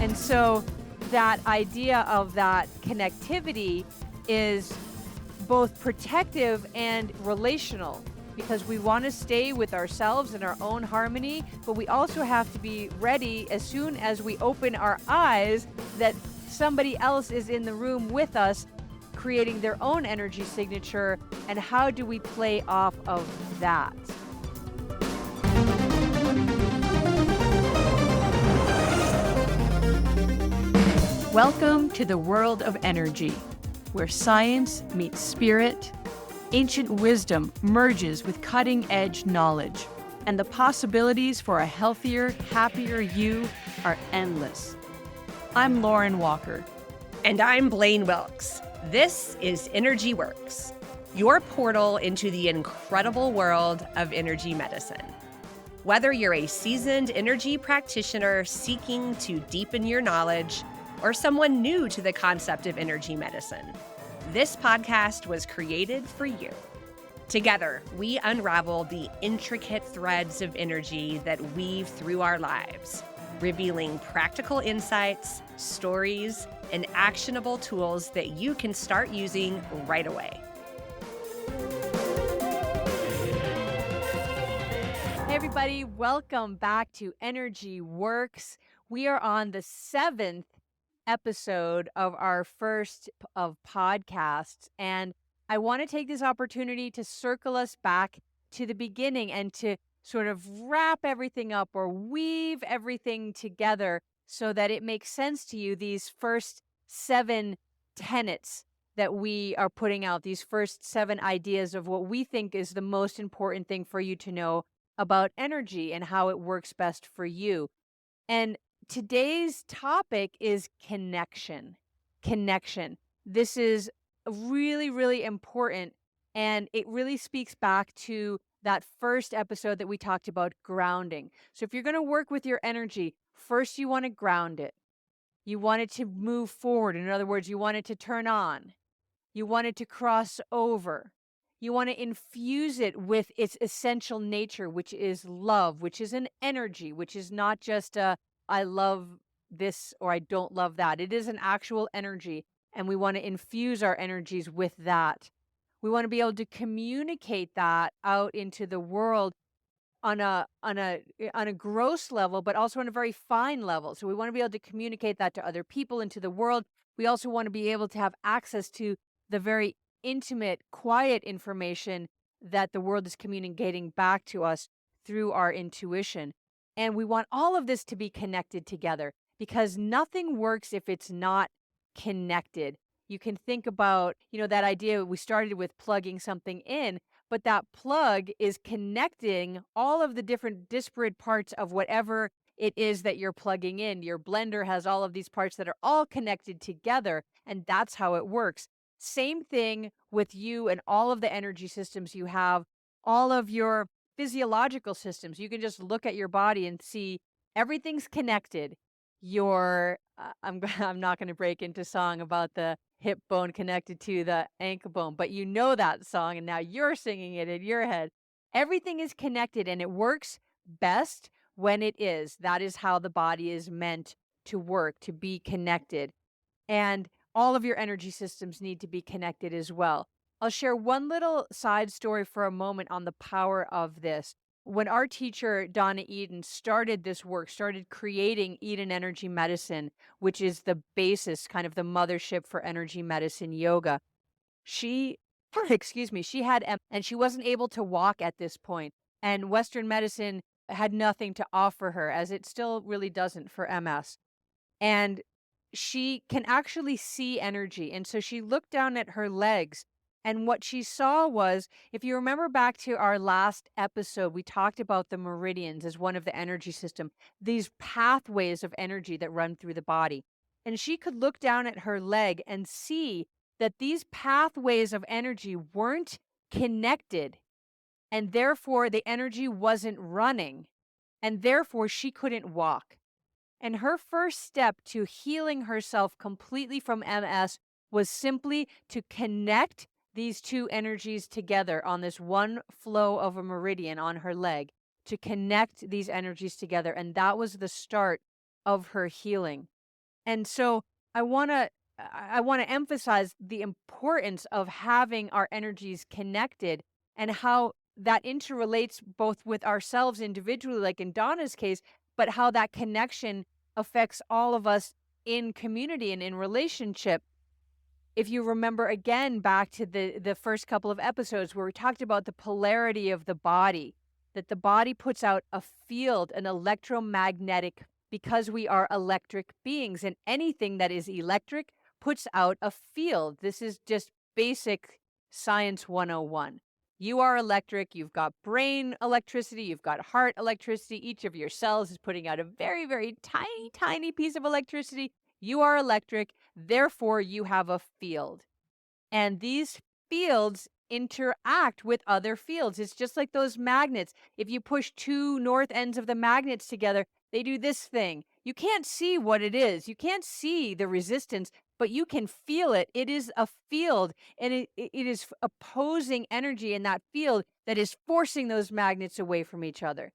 And so that idea of that connectivity is both protective and relational, because we want to stay with ourselves and our own harmony, but we also have to be ready as soon as we open our eyes that somebody else is in the room with us creating their own energy signature. And how do we play off of that? Welcome to the world of energy, where science meets spirit, ancient wisdom merges with cutting-edge knowledge, and the possibilities for a healthier, happier you are endless. I'm Lauren Walker. And I'm Blaine Wilkes. This is Energy Works, your portal into the incredible world of energy medicine. Whether you're a seasoned energy practitioner seeking to deepen your knowledge, or someone new to the concept of energy medicine, this podcast was created for you. Together, we unravel the intricate threads of energy that weave through our lives, revealing practical insights, stories, and actionable tools that you can start using right away. Hey everybody, welcome back to Energy Works. We are on the 7th episode of our first of podcasts, and I want to take this opportunity to circle us back to the beginning and to sort of wrap everything up or weave everything together so that it makes sense to you, these first 7 tenets that we are putting out, these first 7 ideas of what we think is the most important thing for you to know about energy and how it works best for you. And today's topic is connection. Connection. This is really, really important. And it really speaks back to that first episode that we talked about, grounding. So if you're going to work with your energy, first you want to ground it. You want it to move forward. In other words, you want it to turn on. You want it to cross over. You want to infuse it with its essential nature, which is love, which is an energy, which is not just a I love this or I don't love that. It is an actual energy, and we want to infuse our energies with that. We want to be able to communicate that out into the world on a gross level, but also on a very fine level. So we want to be able to communicate that to other people, into the world. We also want to be able to have access to the very intimate, quiet information that the world is communicating back to us through our intuition. And we want all of this to be connected together, because nothing works if it's not connected. You can think about, that idea we started with, plugging something in, but that plug is connecting all of the different disparate parts of whatever it is that you're plugging in. Your blender has all of these parts that are all connected together, and that's how it works. Same thing with you and all of the energy systems you have, all of your physiological systems. You can just look at your body and see everything's connected. I'm not going to break into song about the hip bone connected to the ankle bone, but you know that song, and now you're singing it in your head. Everything is connected, and it works best when it is. That is how the body is meant to work, to be connected. And all of your energy systems need to be connected as well. I'll share one little side story for a moment on the power of this. When our teacher, Donna Eden, started this work, started creating Eden Energy Medicine, which is the basis, kind of the mothership for energy medicine yoga, she, she had MS, and she wasn't able to walk at this point. And Western medicine had nothing to offer her, as it still really doesn't for MS. And she can actually see energy. And so she looked down at her legs, and what she saw was, if you remember back to our last episode, we talked about the meridians as one of the energy system, these pathways of energy that run through the body. And she could look down at her leg and see that these pathways of energy weren't connected, and therefore the energy wasn't running, and therefore she couldn't walk. And her first step to healing herself completely from MS was simply to connect these two energies together on this one flow of a meridian on her leg, to connect these energies together. And that was the start of her healing. And so I want to emphasize the importance of having our energies connected and how that interrelates both with ourselves individually, like in Donna's case, but how that connection affects all of us in community and in relationship. If you remember again back to the first couple of episodes where we talked about the polarity of the body, that the body puts out a field, an electromagnetic, because we are electric beings, and anything that is electric puts out a field. This is just basic science 101. You are electric, you've got brain electricity, you've got heart electricity. Each of your cells is putting out a very, very tiny, tiny piece of electricity. You are electric, therefore you have a field. And these fields interact with other fields. It's just like those magnets. If you push two north ends of the magnets together, they do this thing. You can't see what it is. You can't see the resistance, but you can feel it. It is a field, and it is opposing energy in that field that is forcing those magnets away from each other.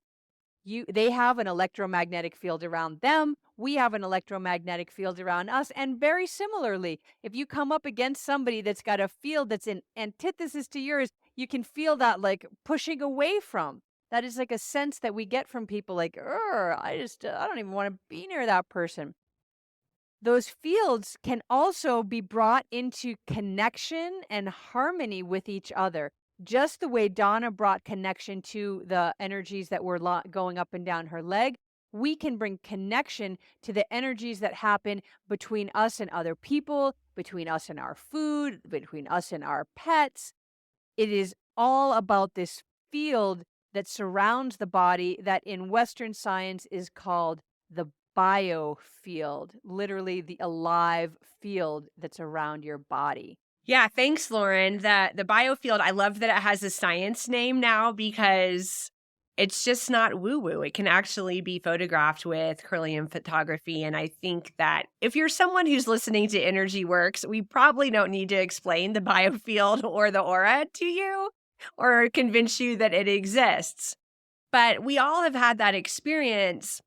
They have an electromagnetic field around them. We have an electromagnetic field around us. And very similarly, if you come up against somebody that's got a field that's in antithesis to yours, you can feel that like pushing away from. That is like a sense that we get from people like, I don't even want to be near that person. Those fields can also be brought into connection and harmony with each other, just the way Donna brought connection to the energies that were going up and down her leg. We can bring connection to the energies that happen between us and other people, between us and our food, between us and our pets. It is all about this field that surrounds the body that in Western science is called the biofield, literally the alive field that's around your body. Yeah, thanks, Lauren. The biofield, I love that it has a science name now because it's just not woo-woo. It can actually be photographed with Kirlian photography. And I think that if you're someone who's listening to Energy Works, we probably don't need to explain the biofield or the aura to you or convince you that it exists. But we all have had that experience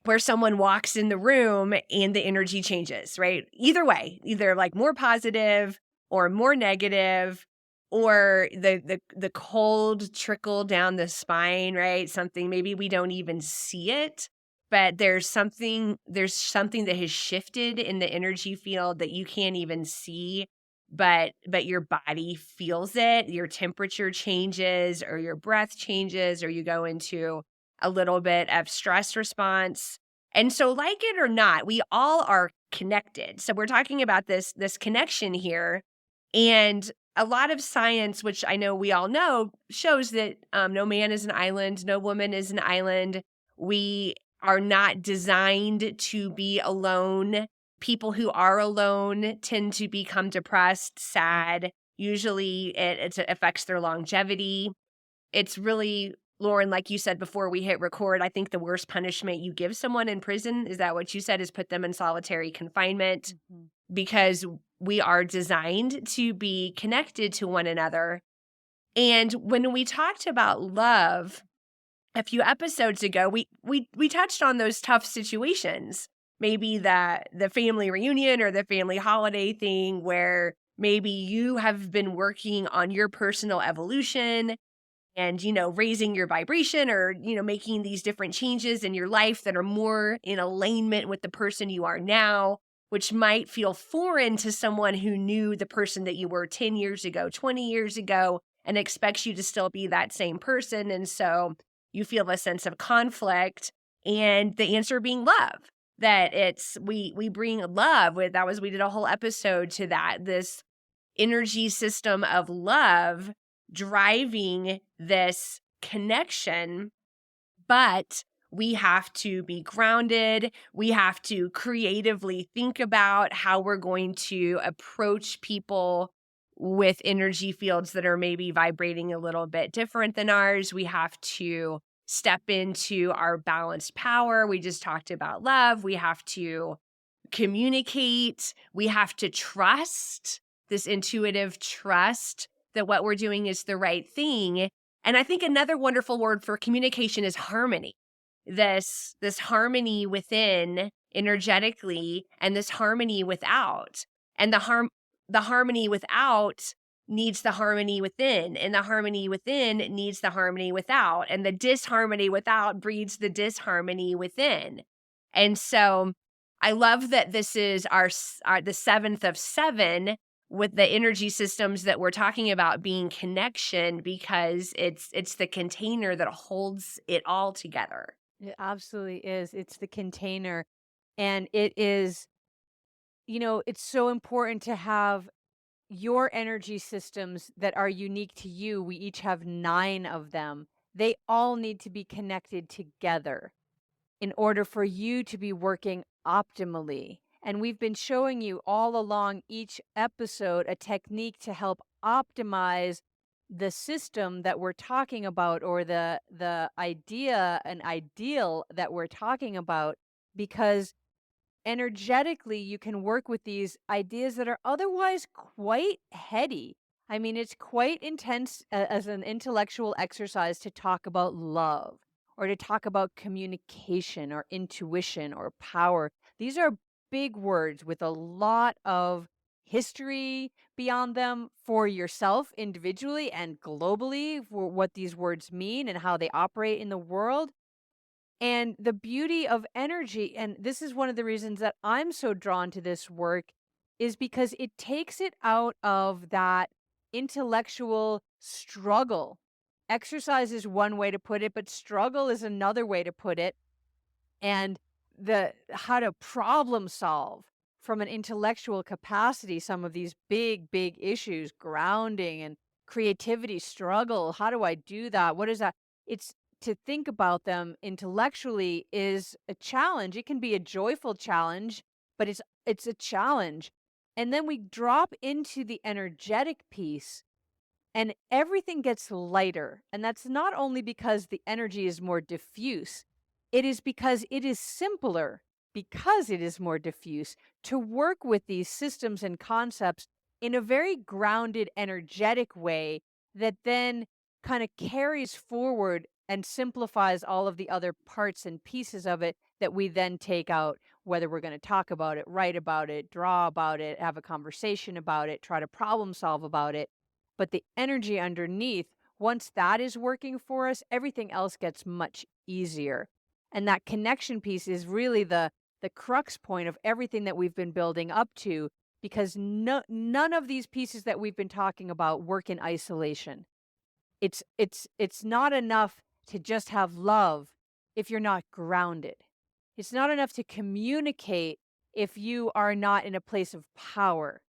where someone walks in the room and the energy changes, right? Either way, either like more positive or more negative, or the cold trickle down the spine, right? Something maybe we don't even see it, but there's something that has shifted in the energy field that you can't even see, but your body feels it. Your temperature changes, or your breath changes, or you go into a little bit of stress response. And so, like it or not, we all are connected. So we're talking about this connection here. And a lot of science, which I know we all know, shows that no man is an island, no woman is an island. We are not designed to be alone. People who are alone tend to become depressed, sad. Usually it affects their longevity. It's really, Lauren, like you said before we hit record, I think the worst punishment you give someone in prison, is that what you said, is put them in solitary confinement, because we are designed to be connected to one another. And when we talked about love a few episodes ago, we touched on those tough situations, maybe the family reunion or the family holiday thing where maybe you have been working on your personal evolution and, raising your vibration, or, making these different changes in your life that are more in alignment with the person you are now, which might feel foreign to someone who knew the person that you were 10 years ago, 20 years ago, and expects you to still be that same person. And so you feel a sense of conflict, and the answer being love. That we bring love with, we did a whole episode to that, this energy system of love driving this connection, but we have to be grounded. We have to creatively think about how we're going to approach people with energy fields that are maybe vibrating a little bit different than ours. We have to step into our balanced power. We just talked about love. We have to communicate. We have to trust, this intuitive trust that what we're doing is the right thing. And I think another wonderful word for communication is harmony. This harmony within energetically and this harmony without. And the harmony without needs the harmony within, and the harmony within needs the harmony without, and the disharmony without breeds the disharmony within. And so I love that this is our the seventh of seven with the energy systems that we're talking about being connection, because it's the container that holds it all together. It absolutely is. It's the container. And it is, it's so important to have your energy systems that are unique to you. We each have 9 of them. They all need to be connected together in order for you to be working optimally. And we've been showing you all along each episode a technique to help optimize the system that we're talking about, or the idea and ideal that we're talking about, because energetically you can work with these ideas that are otherwise quite heady. I mean, it's quite intense as an intellectual exercise to talk about love, or to talk about communication or intuition or power. These are big words with a lot of history beyond them for yourself individually and globally, for what these words mean and how they operate in the world. And the beauty of energy, and this is one of the reasons that I'm so drawn to this work, is because it takes it out of that intellectual struggle. Exercise is one way to put it, but struggle is another way to put it. And the how to problem solve from an intellectual capacity some of these big issues, grounding and creativity, struggle. How do I do that? What is that? It's To think about them intellectually is a challenge. It can be a joyful challenge, but it's a challenge. And then we drop into the energetic piece, and everything gets lighter. And that's not only because the energy is more diffuse, it is because it is simpler, because it is more diffuse, to work with these systems and concepts in a very grounded, energetic way that then kind of carries forward and simplifies all of the other parts and pieces of it that we then take out, whether we're going to talk about it, write about it, draw about it, have a conversation about it, try to problem solve about it. But the energy underneath, once that is working for us, everything else gets much easier. And that connection piece is really the crux point of everything that we've been building up to, because none of these pieces that we've been talking about work in isolation. It's not enough to just have love if you're not grounded. It's not enough to communicate if you are not in a place of power.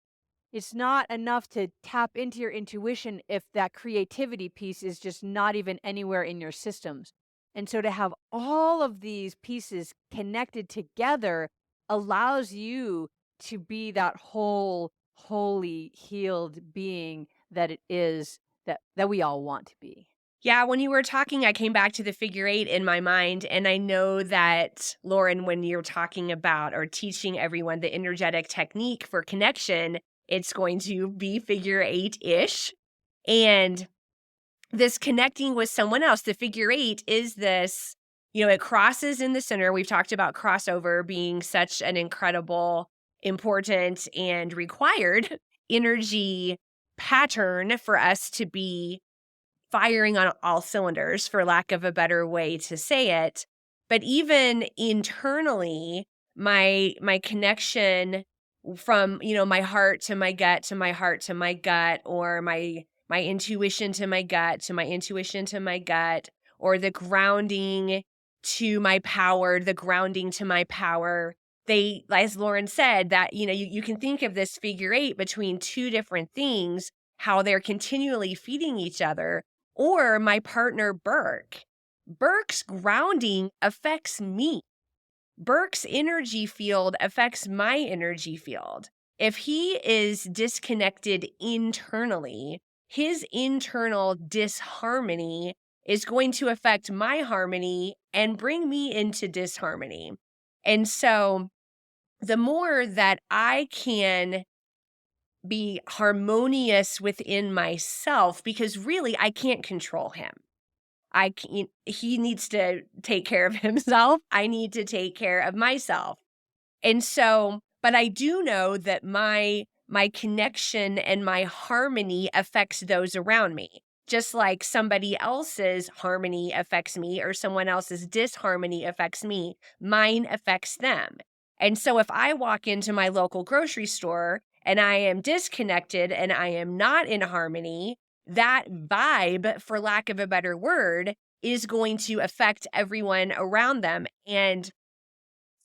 It's not enough to tap into your intuition if that creativity piece is just not even anywhere in your systems. And so to have all of these pieces connected together allows you to be that whole, holy, healed being that it is, that we all want to be. Yeah, when you were talking, I came back to the figure eight in my mind. And I know that, Lauren, when you're talking about or teaching everyone the energetic technique for connection, it's going to be figure eight ish. And this connecting with someone else, the figure eight is this, it crosses in the center. We've talked about crossover being such an incredible, important, and required energy pattern for us to be firing on all cylinders, for lack of a better way to say it. But even internally, my connection from, my heart to my gut, to my heart to my gut, or my intuition to my gut, to my intuition to my gut, or the grounding to my power, the grounding to my power. They, as Lauren said, that, you can think of this figure eight between two different things, how they're continually feeding each other. Or my partner, Burke. Burke's grounding affects me. Burke's energy field affects my energy field. If he is disconnected internally, his internal disharmony is going to affect my harmony and bring me into disharmony. And so the more that I can be harmonious within myself, because really I can't control him. He needs to take care of himself. I need to take care of myself. And so, but I do know that my connection and my harmony affects those around me. Just like somebody else's harmony affects me or someone else's disharmony affects me, mine affects them. And so if I walk into my local grocery store and I am disconnected and I am not in harmony, that vibe, for lack of a better word, is going to affect everyone around them. And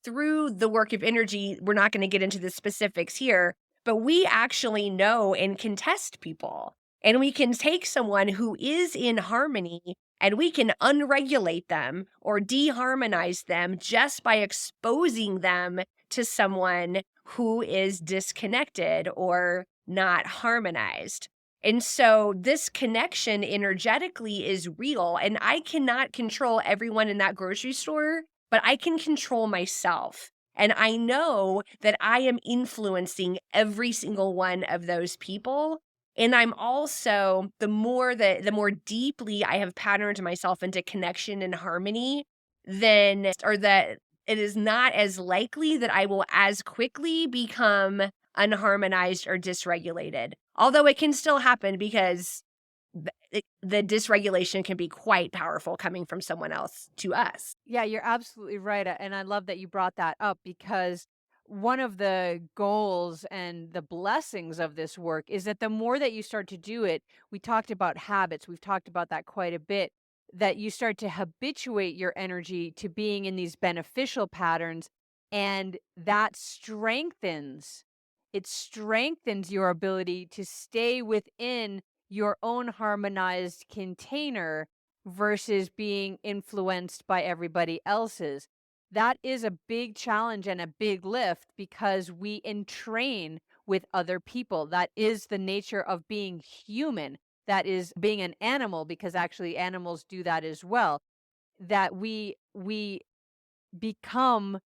through the work of energy, we're not going to get into the specifics here, but we actually know and can test people. And we can take someone who is in harmony and we can unregulate them or deharmonize them just by exposing them to someone who is disconnected or not harmonized. And so this connection energetically is real. And I cannot control everyone in that grocery store, but I can control myself. And I know that I am influencing every single one of those people. And I'm also, the more deeply I have patterned myself into connection and harmony, then, or that it is not as likely that I will as quickly become unharmonized or dysregulated. Although it can still happen because the dysregulation can be quite powerful coming from someone else to us. Yeah, you're absolutely right. And I love that you brought that up because one of the goals and the blessings of this work is that the more that you start to do it, we talked about habits, we've talked about that quite a bit, that you start to habituate your energy to being in these beneficial patterns. And that strengthens your ability to stay within your own harmonized container versus being influenced by everybody else's. That is a big challenge and a big lift because we entrain with other people. That is the nature of being human. That is being an animal because actually animals do that as well. That we become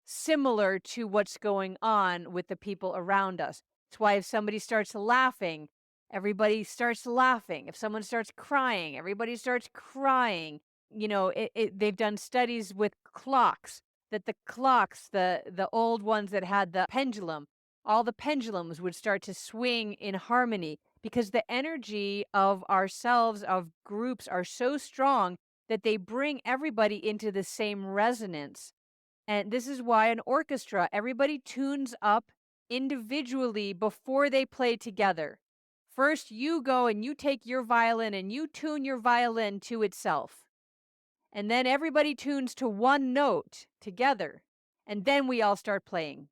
similar to what's going on with the people around us. It's why if somebody starts laughing, everybody starts laughing. If someone starts crying, everybody starts crying. They've done studies with clocks that the clocks, the old ones that had the pendulum, all the pendulums would start to swing in harmony because the energy of ourselves, of groups, are so strong that they bring everybody into the same resonance. And this is why an orchestra, everybody tunes up individually before they play together. First, you go and you take your violin and you tune your violin to itself. And then everybody tunes to one note together. And then we all start playing.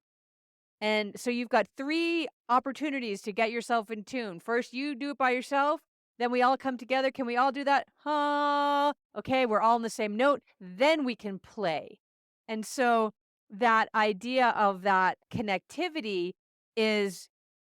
And so you've got 3 opportunities to get yourself in tune. First, you do it by yourself, then we all come together. Can we all do that? Ha! Okay, we're all on the same note. Then we can play. And so that idea of that connectivity is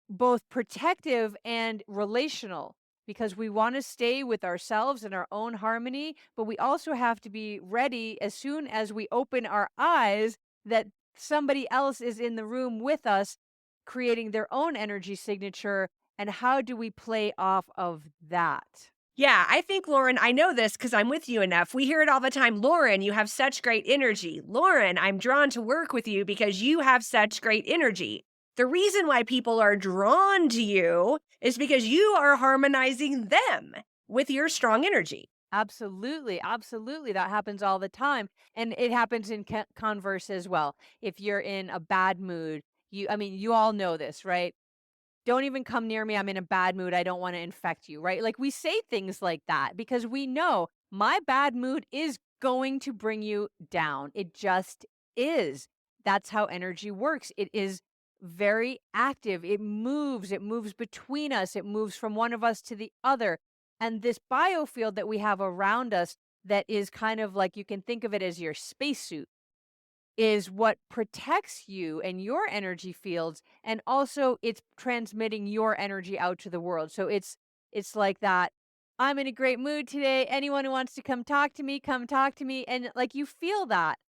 both protective and relational because we want to stay with ourselves and our own harmony, but we also have to be ready as soon as we open our eyes that somebody else is in the room with us creating their own energy signature. And how do we play off of that? Yeah, I think, Lauren, I know this because I'm with you enough. We hear it all the time. Lauren, you have such great energy. Lauren, I'm drawn to work with you because you have such great energy. The reason why people are drawn to you is because you are harmonizing them with your strong energy. Absolutely, absolutely. That happens all the time. And it happens in converse as well. If you're in a bad mood, you all know this, right? Don't even come near me. I'm in a bad mood. I don't want to infect you, right? Like we say things like that because we know my bad mood is going to bring you down. It just is. That's how energy works. It is very active. It moves between us, it moves from one of us to the other. And this biofield that we have around us, that is kind of like you can think of it as your spacesuit, is what protects you and your energy fields, and also it's transmitting your energy out to the world. So it's like that, I'm in a great mood today, anyone who wants to come talk to me, come talk to me, and like you feel that,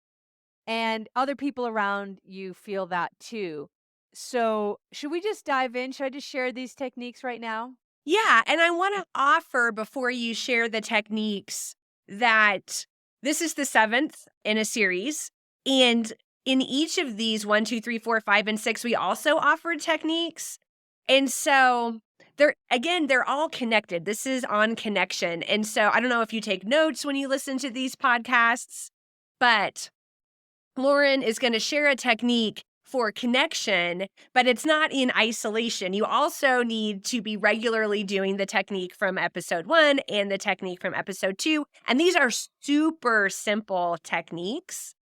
and other people around you feel that too. So should we just dive in? Should I just share these techniques right now? Yeah, and I want to offer before you share the techniques that this is the 7th in a series, and in each of these 1, 2, 3, 4, 5, and 6, we also offered techniques. And so they're all connected. This is on connection. And so I don't know if you take notes when you listen to these podcasts, but Lauren is going to share a technique for connection, but it's not in isolation. You also need to be regularly doing the technique from episode 1 and the technique from episode 2. And these are super simple techniques.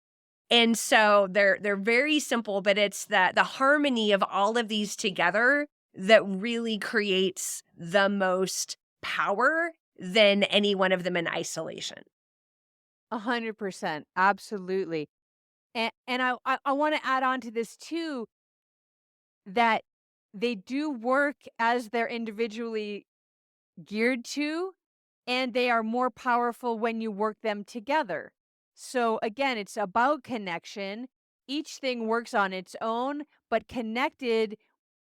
And so they're very simple, but it's the harmony of all of these together that really creates the most power than any one of them in isolation. 100%. Absolutely. And I want to add on to this too, that they do work as they're individually geared to, and they are more powerful when you work them together. So again, it's about connection. Each thing works on its own, but connected,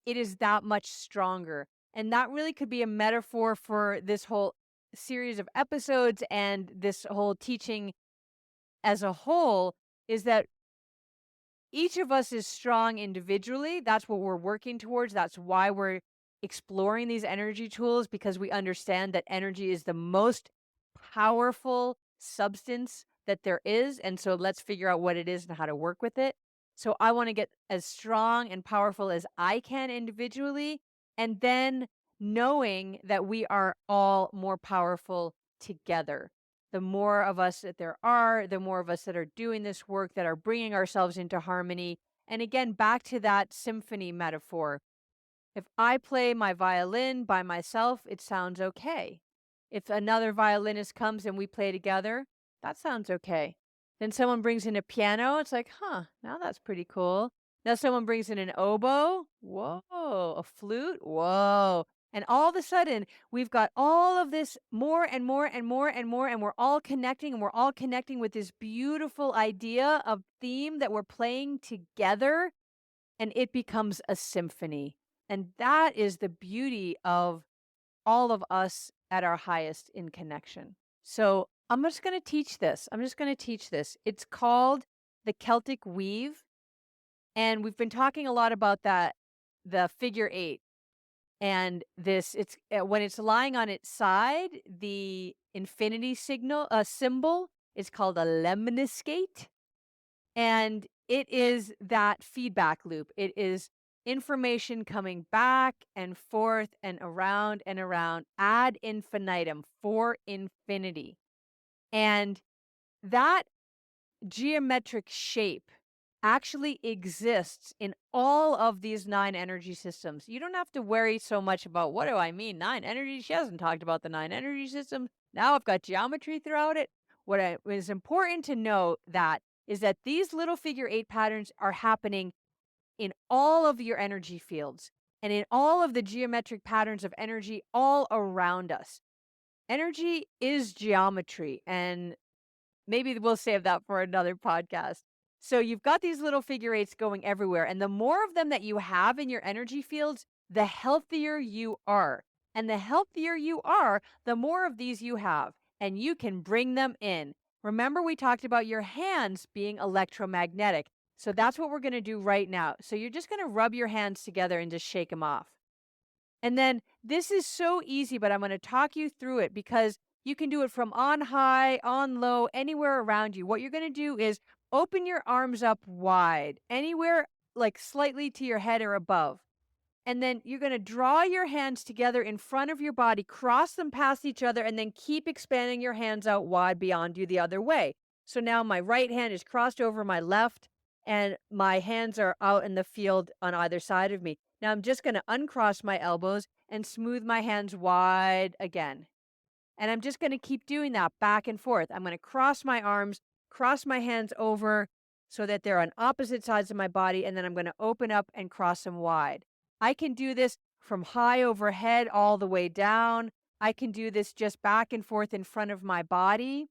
it is that much stronger. And that really could be a metaphor for this whole series of episodes and this whole teaching as a whole, is that each of us is strong individually. That's what we're working towards. That's why we're exploring these energy tools, because we understand that energy is the most powerful substance that there is. And so let's figure out what it is and how to work with it. So I want to get as strong and powerful as I can individually. And then knowing that we are all more powerful together. The more of us that there are, the more of us that are doing this work, that are bringing ourselves into harmony. And again, back to that symphony metaphor. If I play my violin by myself, it sounds okay. If another violinist comes and we play together, that sounds okay. Then someone brings in a piano, it's like, huh, now that's pretty cool. Now someone brings in an oboe, whoa, a flute, whoa. And all of a sudden, we've got all of this more and more and more and more, and we're all connecting, and we're all connecting with this beautiful idea of theme that we're playing together, and it becomes a symphony. And that is the beauty of all of us at our highest in connection. So I'm just going to teach this. It's called the Celtic Weave. And we've been talking a lot about that, the figure eight. And this, it's when it's lying on its side, the infinity symbol is called a lemniscate. And it is that feedback loop. It is information coming back and forth and around ad infinitum, for infinity. And that geometric shape actually exists in all of these 9 energy systems. You don't have to worry so much about, what do I mean 9 energies? She hasn't talked about the 9 energy systems. Now I've got geometry throughout it. Is important to know that is that these little figure 8 patterns are happening in all of your energy fields and in all of the geometric patterns of energy all around us. Energy is geometry, and maybe we'll save that for another podcast. So you've got these little figure eights going everywhere, and the more of them that you have in your energy fields, the healthier you are. And the healthier you are, the more of these you have, and you can bring them in. Remember, we talked about your hands being electromagnetic. So that's what we're going to do right now. So you're just going to rub your hands together and just shake them off. And then this is so easy, but I'm going to talk you through it because you can do it from on high, on low, anywhere around you. What you're going to do is open your arms up wide, anywhere like slightly to your head or above. And then you're going to draw your hands together in front of your body, cross them past each other, and then keep expanding your hands out wide beyond you the other way. So now my right hand is crossed over my left, and my hands are out in the field on either side of me. Now I'm just going to uncross my elbows and smooth my hands wide again. And I'm just going to keep doing that back and forth. I'm going to cross my arms, cross my hands over so that they're on opposite sides of my body, and then I'm going to open up and cross them wide. I can do this from high overhead all the way down. I can do this just back and forth in front of my body,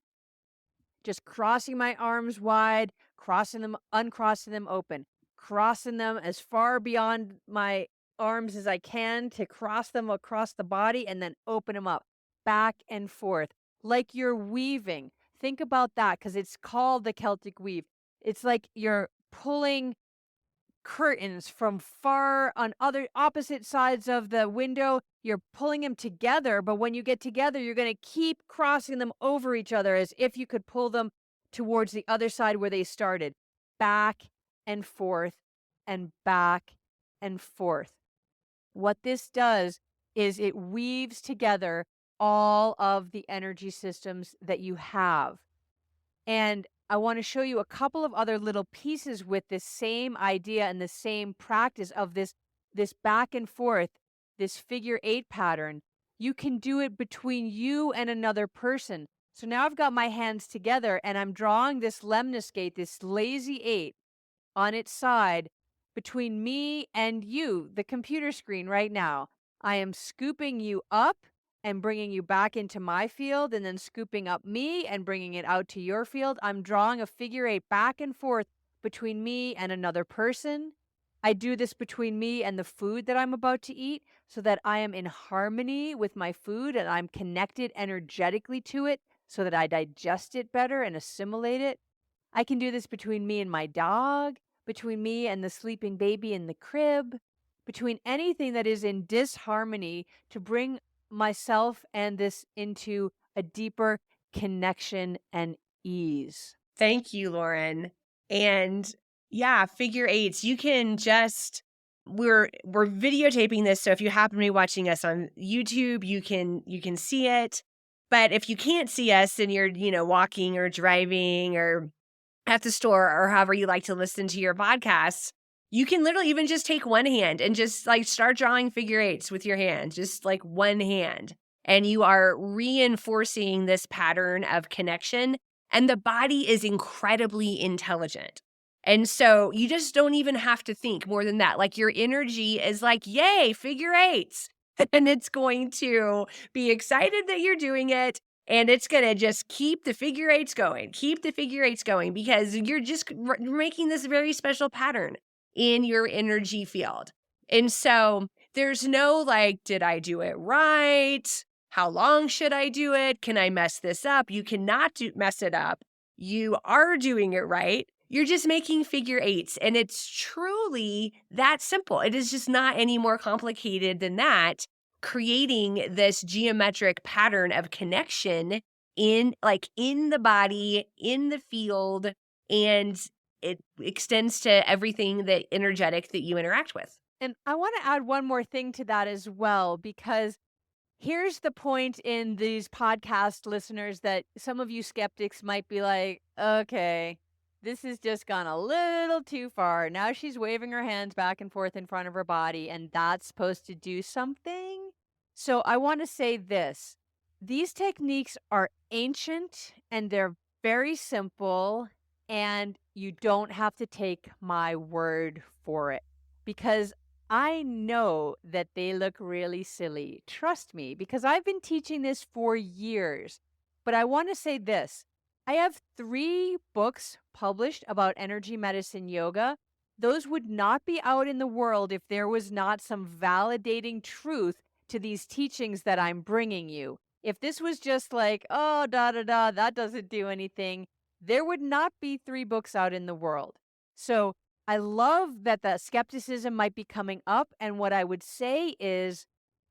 just crossing my arms wide, crossing them, uncrossing them open, crossing them as far beyond my arms as I can to cross them across the body and then open them up back and forth like you're weaving. Think about that because it's called the Celtic Weave. It's like you're pulling curtains from far on other opposite sides of the window. You're pulling them together, but when you get together, you're going to keep crossing them over each other as if you could pull them towards the other side where they started. Back and forth and back and forth. What this does is it weaves together all of the energy systems that you have. And I want to show you a couple of other little pieces with this same idea and the same practice of this back and forth, this figure eight pattern. You can do it between you and another person. So now I've got my hands together and I'm drawing this lemniscate, this lazy eight on its side between me and you, the computer screen right now. I am scooping you up and bringing you back into my field, and then scooping up me and bringing it out to your field. I'm drawing a figure eight back and forth between me and another person. I do this between me and the food that I'm about to eat so that I am in harmony with my food and I'm connected energetically to it so that I digest it better and assimilate it. I can do this between me and my dog, between me and the sleeping baby in the crib, between anything that is in disharmony to bring myself and this into a deeper connection and ease. Thank you, Lauren. And yeah, figure eights, you can just we're videotaping this, so if you happen to be watching us on YouTube, you can see it. But if you can't see us and you're, walking or driving or at the store or however you like to listen to your podcasts, you can literally even just take one hand and just like start drawing figure eights with your hand, just like one hand. And you are reinforcing this pattern of connection. And the body is incredibly intelligent. And so you just don't even have to think more than that. Like your energy is like, yay, figure eights. And it's going to be excited that you're doing it. And it's going to just keep the figure eights going, because you're just making this very special pattern in your energy field. And so there's no like, did I do it right? How long should I do it? Can I mess this up? You cannot mess it up. You are doing it right. You're just making figure eights. And it's truly that simple. It is just not any more complicated than that. Creating this geometric pattern of connection in the body, in the field, and it extends to everything that energetic that you interact with. And I want to add one more thing to that as well, because here's the point in these podcast listeners that some of you skeptics might be like, okay, this has just gone a little too far. Now she's waving her hands back and forth in front of her body, and that's supposed to do something. So I want to say this. These techniques are ancient and they're very simple, and you don't have to take my word for it because I know that they look really silly. Trust me, because I've been teaching this for years. But I want to say this. I have 3 books published about energy medicine yoga. Those would not be out in the world if there was not some validating truth to these teachings that I'm bringing you. If this was just like, oh, that doesn't do anything, there would not be 3 books out in the world. So I love that the skepticism might be coming up. And what I would say is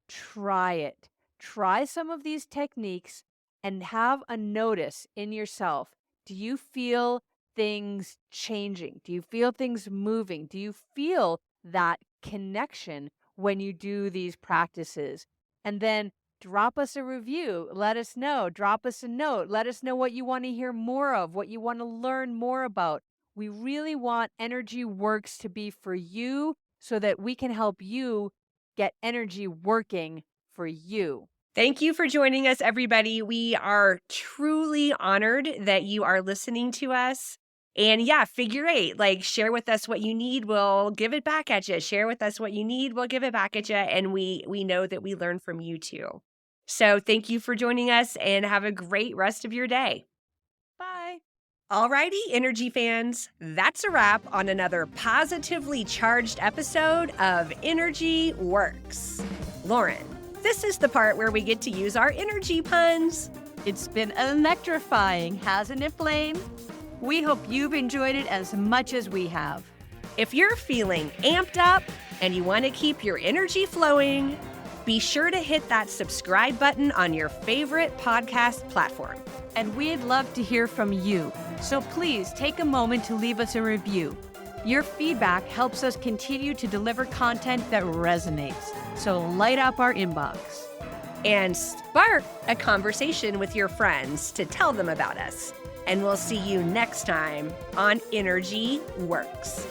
try it. Try some of these techniques and have a notice in yourself. Do you feel things changing? Do you feel things moving? Do you feel that connection when you do these practices? And then drop us a review. Let us know. Drop us a note. Let us know what you want to hear more of, what you want to learn more about. We really want Energy Works to be for you so that we can help you get energy working for you. Thank you for joining us, everybody. We are truly honored that you are listening to us. And yeah, figure eight, like share with us what you need. We'll give it back at you. Share with us what you need. We'll give it back at you. And we know that we learn from you too. So thank you for joining us and have a great rest of your day. Bye. Alrighty, energy fans, that's a wrap on another positively charged episode of Energy Works. Lauren, this is the part where we get to use our energy puns. It's been electrifying, hasn't it, Blaine? We hope you've enjoyed it as much as we have. If you're feeling amped up and you want to keep your energy flowing, be sure to hit that subscribe button on your favorite podcast platform. And we'd love to hear from you. So please take a moment to leave us a review. Your feedback helps us continue to deliver content that resonates. So light up our inbox. And spark a conversation with your friends to tell them about us. And we'll see you next time on Energy Works.